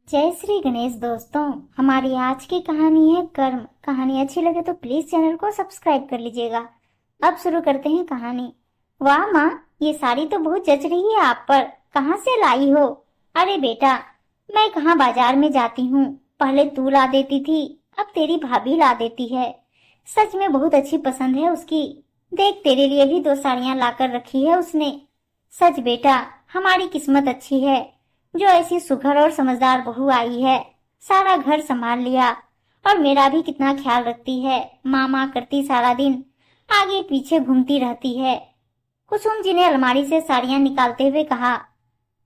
जय श्री गणेश दोस्तों। हमारी आज की कहानी है कर्म। कहानी अच्छी लगे तो प्लीज चैनल को सब्सक्राइब कर लीजिएगा। अब शुरू करते हैं कहानी। वाह माँ, ये साड़ी तो बहुत जच रही है आप पर। कहाँ से लाई हो? अरे बेटा, मैं कहाँ बाजार में जाती हूँ। पहले तू ला देती थी, अब तेरी भाभी ला देती है। सच में बहुत अच्छी पसंद है उसकी। देख, तेरे लिए भी 2 साड़ियाँ लाकर रखी है उसने। सच बेटा, हमारी किस्मत अच्छी है जो ऐसी सुघड़ और समझदार बहू आई है। सारा घर संभाल लिया और मेरा भी कितना ख्याल रखती है। माँ करती सारा दिन, आगे पीछे घूमती रहती है। कुसुम जी ने अलमारी से साड़ियाँ निकालते हुए कहा,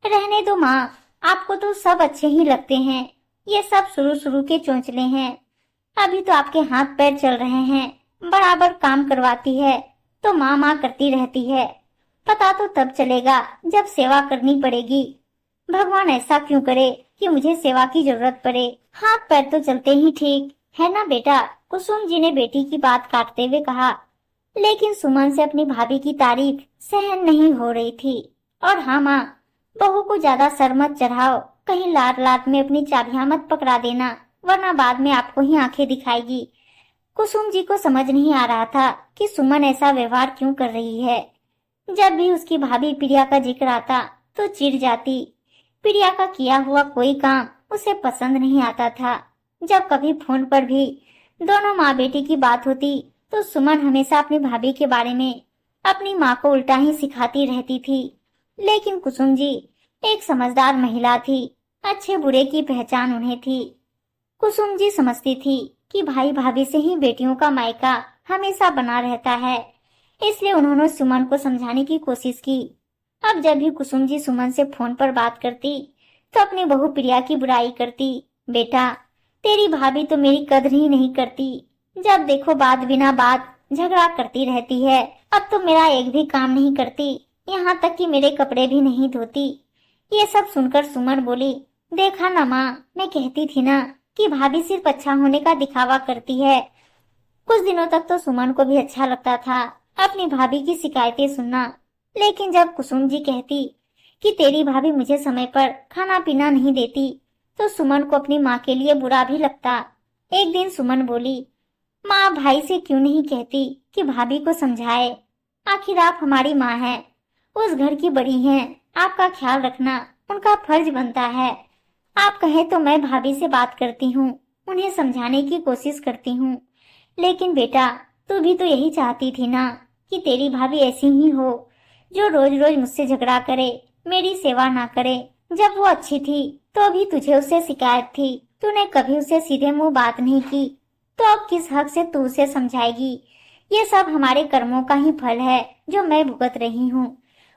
रहने दो माँ, आपको तो सब अच्छे ही लगते हैं। ये सब शुरू शुरू के चोंचले हैं। अभी तो आपके हाथ पैर चल रहे हैं। बराबर काम करवाती है तो माँ करती रहती है। पता तो तब चलेगा जब सेवा करनी पड़ेगी। भगवान ऐसा क्यों करे कि मुझे सेवा की जरूरत पड़े। हाथ पैर तो चलते ही ठीक है ना बेटा? कुसुम जी ने बेटी की बात काटते हुए कहा। लेकिन सुमन से अपनी भाभी की तारीफ सहन नहीं हो रही थी। और हाँ माँ, बहू को ज्यादा सर मत चढ़ाओ। कहीं लात लात में अपनी चाबियां मत पकड़ा देना, वरना बाद में आपको ही आंखें दिखाएगी। कुसुम जी को समझ नहीं आ रहा था कि सुमन ऐसा व्यवहार क्यों कर रही है। जब भी उसकी भाभी प्रिया का जिक्र आता तो चिढ़ जाती। प्रिया का किया हुआ कोई काम उसे पसंद नहीं आता था। जब कभी फोन पर भी दोनों माँ बेटी की बात होती तो सुमन हमेशा अपनी भाभी के बारे में अपनी माँ को उल्टा ही सिखाती रहती थी। लेकिन कुसुम जी एक समझदार महिला थी। अच्छे बुरे की पहचान उन्हें थी। कुसुम जी समझती थी कि भाई भाभी से ही बेटियों का मायका हमेशा बना रहता है। इसलिए उन्होंने सुमन को समझाने की कोशिश की। अब जब भी कुसुम जी सुमन से फोन पर बात करती तो अपनी बहू प्रिया की बुराई करती। बेटा, तेरी भाभी तो मेरी कदर ही नहीं करती। जब देखो बात बिना बात झगड़ा करती रहती है। अब तो मेरा एक भी काम नहीं करती, यहाँ तक कि मेरे कपड़े भी नहीं धोती। ये सब सुनकर सुमन बोली, देखा ना माँ, मैं कहती थी ना कि भाभी सिर्फ अच्छा होने का दिखावा करती है। कुछ दिनों तक तो सुमन को भी अच्छा लगता था अपनी भाभी की शिकायतें सुनना। लेकिन जब कुसुम जी कहती कि तेरी भाभी मुझे समय पर खाना पीना नहीं देती तो सुमन को अपनी माँ के लिए बुरा भी लगता। एक दिन सुमन बोली, माँ भाई से क्यों नहीं कहती कि भाभी को समझाए? आखिर आप हमारी माँ हैं, उस घर की बड़ी हैं। आपका ख्याल रखना उनका फर्ज बनता है। आप कहें तो मैं भाभी से बात करती हूँ, उन्हें समझाने की कोशिश करती हूँ। लेकिन बेटा, तू भी तो यही चाहती थी ना कि तेरी भाभी ऐसी ही हो, जो रोज रोज मुझसे झगड़ा करे, मेरी सेवा ना करे। जब वो अच्छी थी तो भी तुझे उससे शिकायत थी। तूने कभी उसे सीधे मुंह बात नहीं की, तो अब किस हक से तू उसे समझाएगी? ये सब हमारे कर्मों का ही फल है जो मैं भुगत रही हूँ।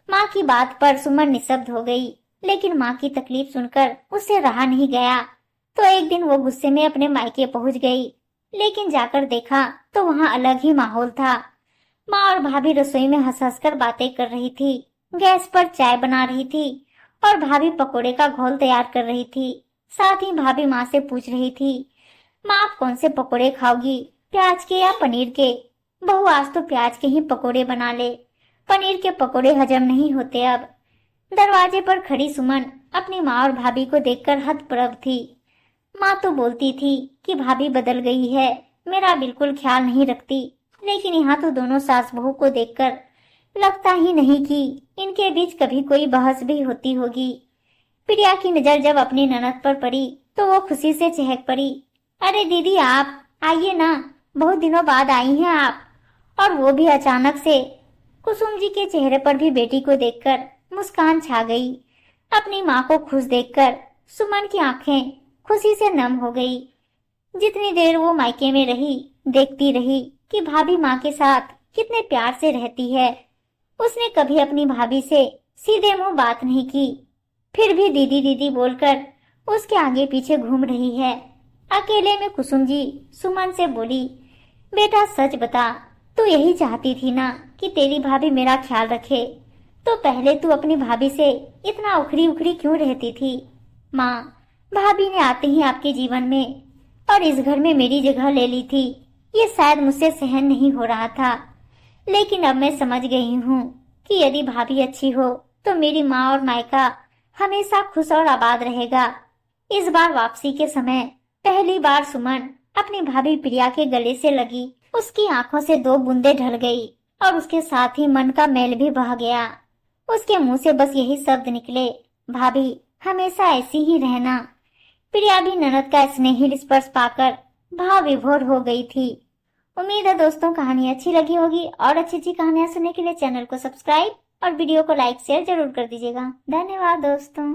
माँ की बात पर सुमन निशब्द हो गई। लेकिन माँ की तकलीफ सुनकर उससे रहा नहीं गया। तो एक दिन वो गुस्से में अपने मायके पहुँच गई। लेकिन जाकर देखा तो वहाँ अलग ही माहौल था। माँ और भाभी रसोई में हंस हंस कर बातें कर रही थी। गैस पर चाय बना रही थी और भाभी पकोड़े का घोल तैयार कर रही थी। साथ ही भाभी माँ से पूछ रही थी, माँ आप कौन से पकोड़े खाओगी, प्याज के या पनीर के? बहू आज तो प्याज के ही पकोड़े बना ले, पनीर के पकोड़े हजम नहीं होते अब। दरवाजे पर खड़ी सुमन अपनी माँ और भाभी को देखकर हतप्रभ थी। माँ तो बोलती थी कि भाभी बदल गई है, मेरा बिल्कुल ख्याल नहीं रखती। लेकिन यहाँ तो दोनों सास बहू को देखकर लगता ही नहीं कि इनके बीच कभी कोई बहस भी होती होगी। प्रिया की नजर जब अपनी ननद पर पड़ी तो वो खुशी से चहक पड़ी। अरे दीदी, आप आइए ना, बहुत दिनों बाद आई हैं आप। और वो भी अचानक से। कुसुम जी के चेहरे पर भी बेटी को देखकर मुस्कान छा गई। अपनी माँ को खुश देखकर सुमन की आंखें खुशी से नम हो गई। जितनी देर वो मायके में रही, देखती रही कि भाभी माँ के साथ कितने प्यार से रहती है। उसने कभी अपनी भाभी से सीधे मुंह बात नहीं की, फिर भी दीदी दीदी बोलकर उसके आगे पीछे घूम रही है। अकेले में कुसुम जी सुमन से बोली, बेटा सच बता, तू यही चाहती थी ना कि तेरी भाभी मेरा ख्याल रखे? तो पहले तू अपनी भाभी से इतना उखड़ी उखड़ी क्यों रहती थी? माँ, भाभी ने आते ही आपके जीवन में और इस घर में मेरी जगह ले ली थी। ये शायद मुझसे सहन नहीं हो रहा था। लेकिन अब मैं समझ गई हूँ कि यदि भाभी अच्छी हो तो मेरी माँ और मायका हमेशा खुश और आबाद रहेगा। इस बार वापसी के समय पहली बार सुमन अपनी भाभी प्रिया के गले से लगी। उसकी आंखों से 2 बूंदें ढल गई और उसके साथ ही मन का मैल भी बह गया। उसके मुंह से बस यही शब्द निकले, भाभी हमेशा ऐसी ही रहना। प्रिया भी ननद का स्नेही स्पर्श पाकर भाव विभोर हो गई थी। उम्मीद है दोस्तों कहानी अच्छी लगी होगी और अच्छी अच्छी कहानियां सुनने के लिए चैनल को सब्सक्राइब और वीडियो को लाइक शेयर जरूर कर दीजिएगा। धन्यवाद दोस्तों।